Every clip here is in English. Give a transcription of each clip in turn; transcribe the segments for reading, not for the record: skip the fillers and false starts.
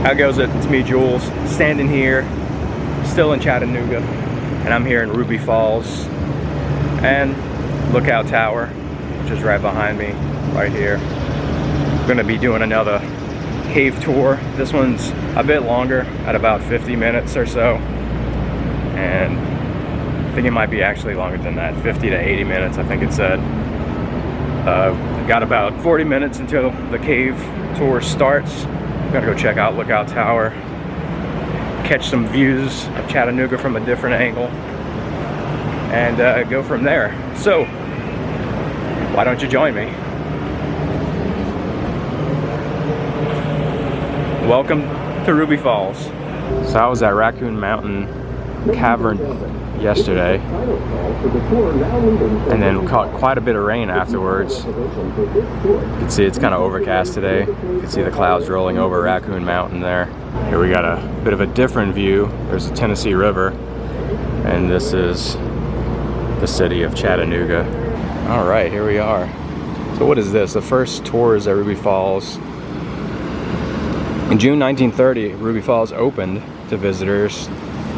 How goes it? It's me, Jules, standing here, still in Chattanooga, and I'm here in Ruby Falls and Lookout Tower, which is right behind me, right here. I'm gonna be doing another cave tour. This one's a bit longer, at about 50 minutes or so, and I think it might be actually longer than that, 50 to 80 minutes, I think it said. Got about 40 minutes until the cave tour starts. Gotta go check out Lookout Tower, catch some views of Chattanooga from a different angle, and go from there. So, why don't you join me? Welcome to Ruby Falls. So I was at Raccoon Mountain Cavern yesterday, and then caught quite a bit of rain afterwards. You can see it's kind of overcast today. You can see the clouds rolling over Raccoon Mountain there. Here we got a bit of a different view. There's the Tennessee River, and this is the city of Chattanooga. All right, here we are. So what is this? The first tours at Ruby Falls. In June 1930, Ruby Falls opened to visitors.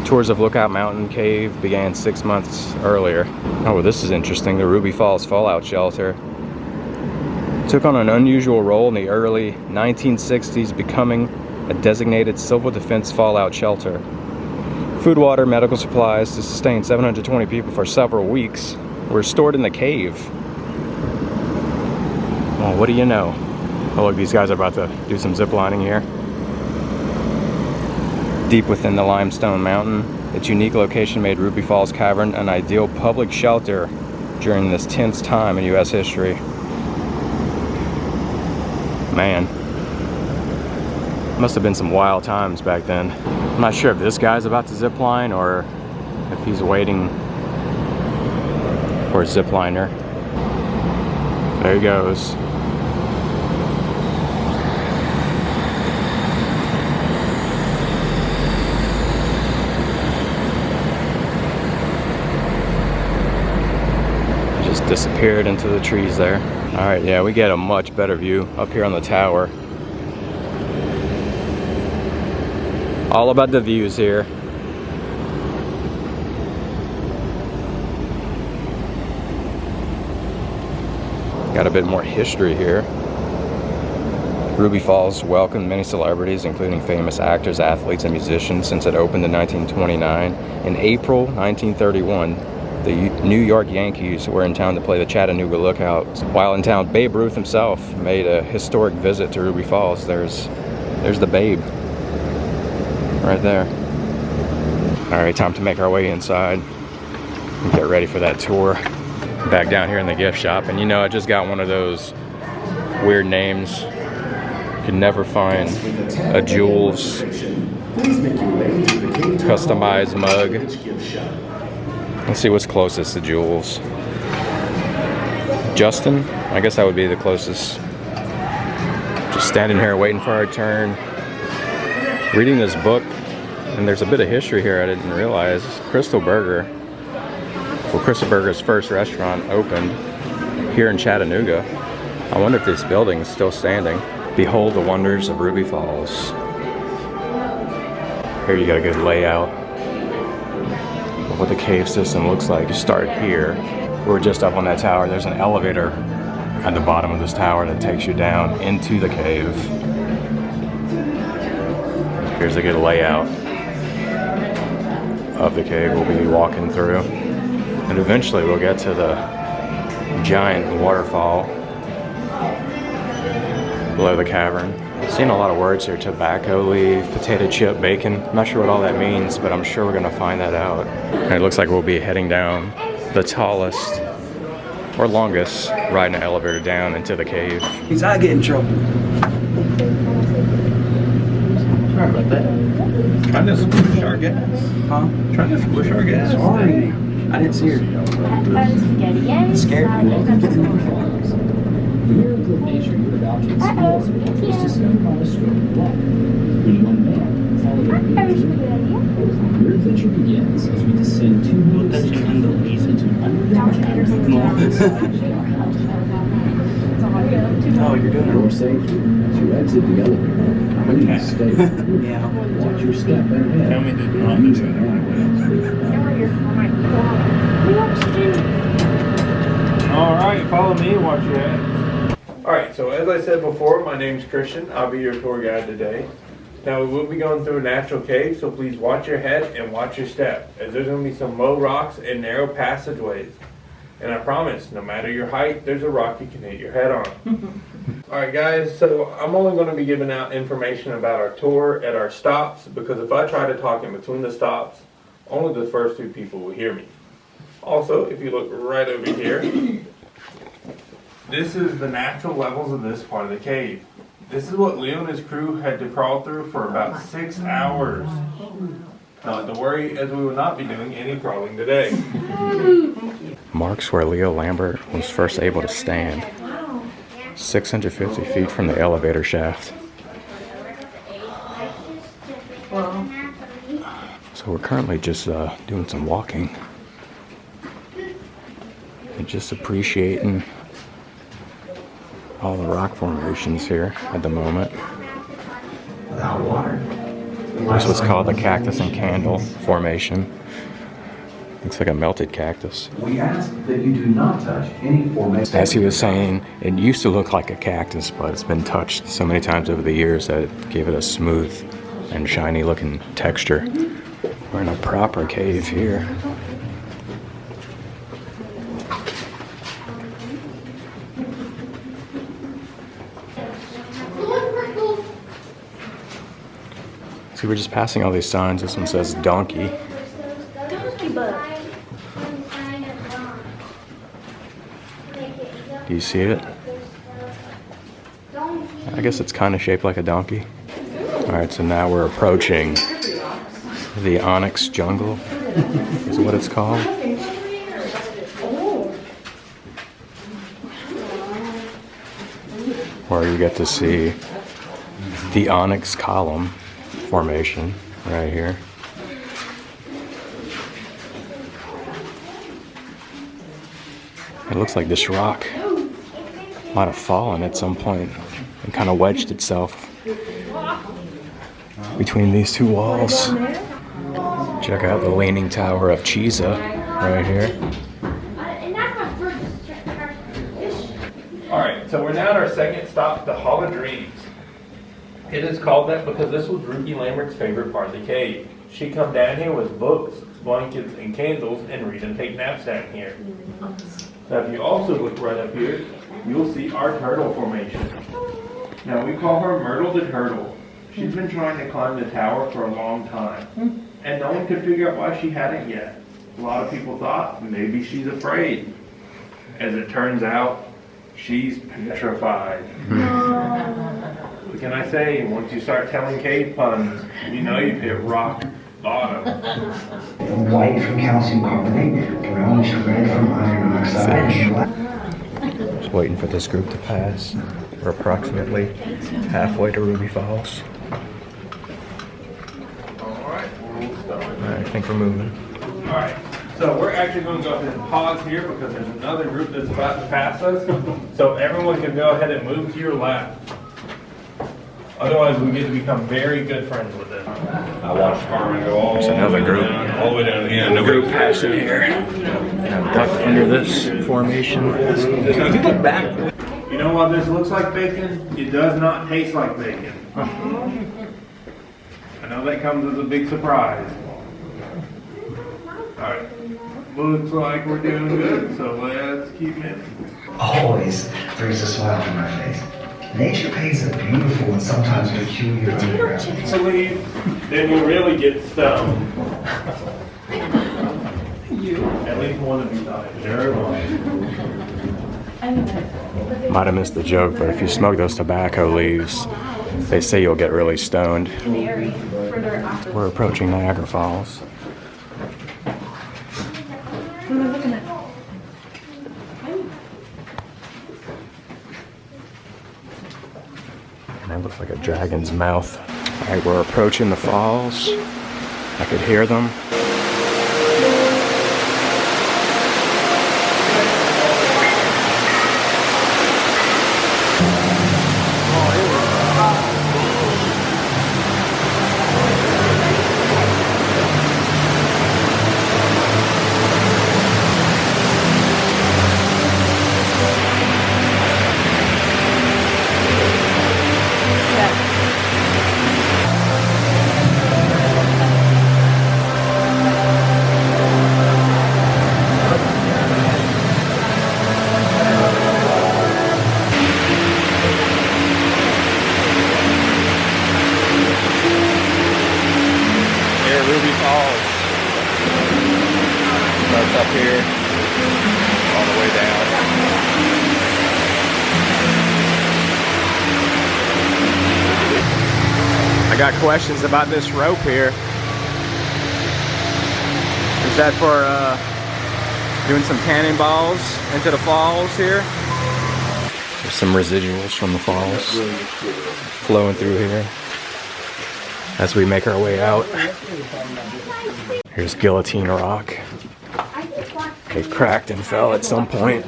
Tours of Lookout Mountain Cave began 6 months earlier. Oh, well, this is interesting. The Ruby Falls Fallout Shelter took on an unusual role in the early 1960s, becoming a designated civil defense fallout shelter. Food, water, medical supplies to sustain 720 people for several weeks were stored in the cave. Well, what do you know? Oh, look, these guys are about to do some zip lining here. Deep within the limestone mountain, its unique location made Ruby Falls Cavern an ideal public shelter during this tense time in U.S. history. Man, must have been some wild times back then. I'm not sure if this guy's about to zip line or if he's waiting for a zip liner. There he goes. Disappeared into the trees there. All right, yeah, we get a much better view up here on the tower. All about the views here. Got a bit more history here. Ruby Falls welcomed many celebrities, including famous actors, athletes, and musicians, since it opened in 1929. In April 1931, the New York Yankees were in town to play the Chattanooga Lookouts. While in town, Babe Ruth himself made a historic visit to Ruby Falls. There's the Babe right there. All right, time to make our way inside and get ready for that tour. Back down here in the gift shop, and you know, I just got one of those weird names. You can never find a Jules customized mug. Let's see what's closest to Jules. Justin? I guess that would be the closest. Just standing here waiting for our turn. Reading this book, and there's a bit of history here I didn't realize. Crystal Burger. Well, Crystal Burger's first restaurant opened here in Chattanooga. I wonder if this building is still standing. Behold the wonders of Ruby Falls. Here you got a good layout of what the cave system looks like. You start here. We're just up on that tower. There's an elevator at the bottom of this tower that takes you down into the cave. Here's a good layout of the cave we'll be walking through. And eventually we'll get to the giant waterfall below the cavern. Seeing a lot of words here: tobacco leaf, potato chip, bacon. I'm not sure what all that means, but I'm sure we're gonna find that out. And it looks like we'll be heading down the tallest or longest, riding an elevator down into the cave. Because I get in trouble. Sorry about that. Trying to squish our gas. Huh? Trying to squish our gas. Sorry. I didn't see her. It scared me. The miracle of nature you're about to experience is to step on a stroke of water. When one man followed a vision, your adventure begins as we descend 200 meters into an underground cavern. Oh, you're doing it. Your safety As you exit the elevator, please stay. Yeah. Watch your step ahead. Tell me to not do it anyway. All right, follow me. Watch your head. All right, so as I said before, my name's Christian. I'll be your tour guide today. Now we will be going through a natural cave, so please watch your head and watch your step, as there's going to be some low rocks and narrow passageways. And I promise, no matter your height, there's a rock you can hit your head on. Alright guys, so I'm only going to be giving out information about our tour at our stops, because if I try to talk in between the stops, only the first 2 people will hear me. Also, if you look right over here, this is the natural levels of this part of the cave. This is what Leo and his crew had to crawl through for about 6 hours. Not to worry, as we will not be doing any crawling today. Marks where Leo Lambert was first able to stand. 650 feet from the elevator shaft. So we're currently just doing some walking. And just appreciating all the rock formations here at the moment. Without water. This was called the Cactus and Candle Formation. Looks like a melted cactus. We ask that you do not touch any formation. As he was saying, it used to look like a cactus, but it's been touched so many times over the years that it gave it a smooth and shiny looking texture. We're in a proper cave here. See, we're just passing all these signs. This one says donkey. Do you see it? I guess it's kind of shaped like a donkey. Alright, so now we're approaching the Onyx Jungle, is what it's called. Where you get to see the Onyx Column Formation right here. It looks like this rock might have fallen at some point and kind of wedged itself between these 2 walls. Check out the Leaning Tower of Chisa right here. Alright, so we're now at our second stop, the Hall of Dreams. It is called that because this was Ruki Lambert's favorite part of the cave. She'd come down here with books, blankets, and candles and read and take naps down here. Now if you also look right up here, you'll see our turtle formation. Now we call her Myrtle the Turtle. She's been trying to climb the tower for a long time, and no one could figure out why she hadn't yet. A lot of people thought maybe she's afraid. As it turns out, she's petrified. What can I say? Once you start telling cave puns, you know you've hit rock bottom. White from calcium carbonate, brownish red from iron oxide, and black. Just waiting for this group to pass. We're approximately halfway to Ruby Falls. Alright, we'll start. I think we're moving. Alright, so we're actually going to go ahead and pause here because there's another group that's about to pass us. So everyone can go ahead and move to your left. Otherwise, we get to become very good friends with them. I watched Carmen go all the way group. down, all the way down to the end. No group passing here. I'm tucked under this formation. Now, if you look back, you know what this looks like bacon? It does not taste like bacon. I know that comes as a big surprise. Alright, looks like we're doing good, so let's keep it. Always brings a smile to my face. Nature paints a beautiful and sometimes peculiar underground. Then you really get stoned. At least one of you died. Sure. Might have missed the joke, but if you smoke those tobacco leaves, they say you'll get really stoned. We're approaching Niagara Falls. And that looks like a dragon's mouth. All right, we're approaching the falls. I could hear them. Ruby Falls. Starts up here, all the way down. I got questions about this rope here. Is that for doing some cannonballs into the falls here? There's some residuals from the falls flowing through here as we make our way out. Here's Guillotine Rock. It cracked and fell at some point.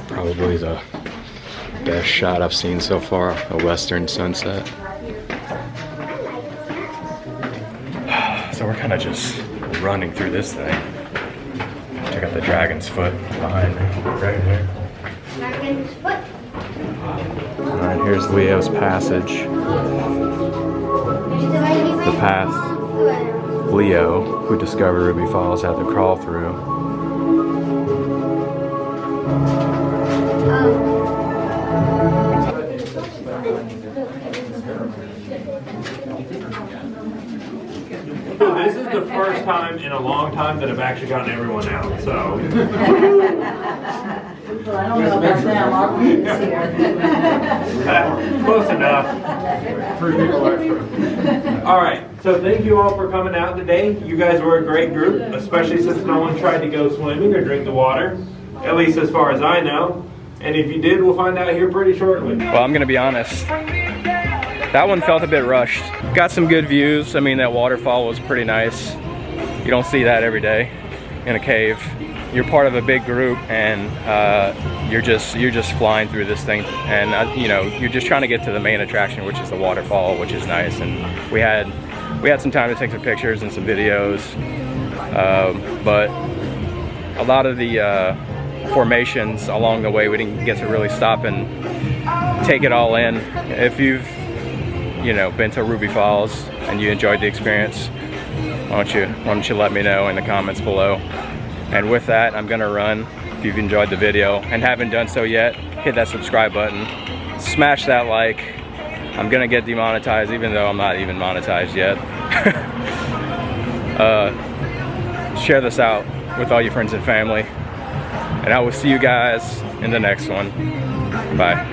Probably the best shot I've seen so far, a western sunset. So we're kind of just running through this thing. Check out the dragon's foot behind me, right here. Dragon's foot. Alright, here's Leo's Passage. The path Leo, who discovered Ruby Falls, had to crawl through. This is the first time in a long time that I've actually gotten everyone out, so. Well, I don't know about them, our meeting's here. Close enough. All right, so thank you all for coming out today. You guys were a great group, especially since no one tried to go swimming or drink the water, at least as far as I know. And if you did, we'll find out here pretty shortly. Well, I'm gonna be honest. That one felt a bit rushed. Got some good views. I mean, that waterfall was pretty nice. You don't see that every day in a cave. You're part of a big group, and you're just flying through this thing, and you know, you're just trying to get to the main attraction, which is the waterfall, which is nice. And we had some time to take some pictures and some videos, but a lot of the formations along the way we didn't get to really stop and take it all in. If you've been to Ruby Falls and you enjoyed the experience, why don't you let me know in the comments below. And with that, I'm gonna run. If you've enjoyed the video and haven't done so yet, hit that subscribe button, smash that like. I'm gonna get demonetized even though I'm not even monetized yet. Share this out with all your friends and family, and I will see you guys in the next one. Bye.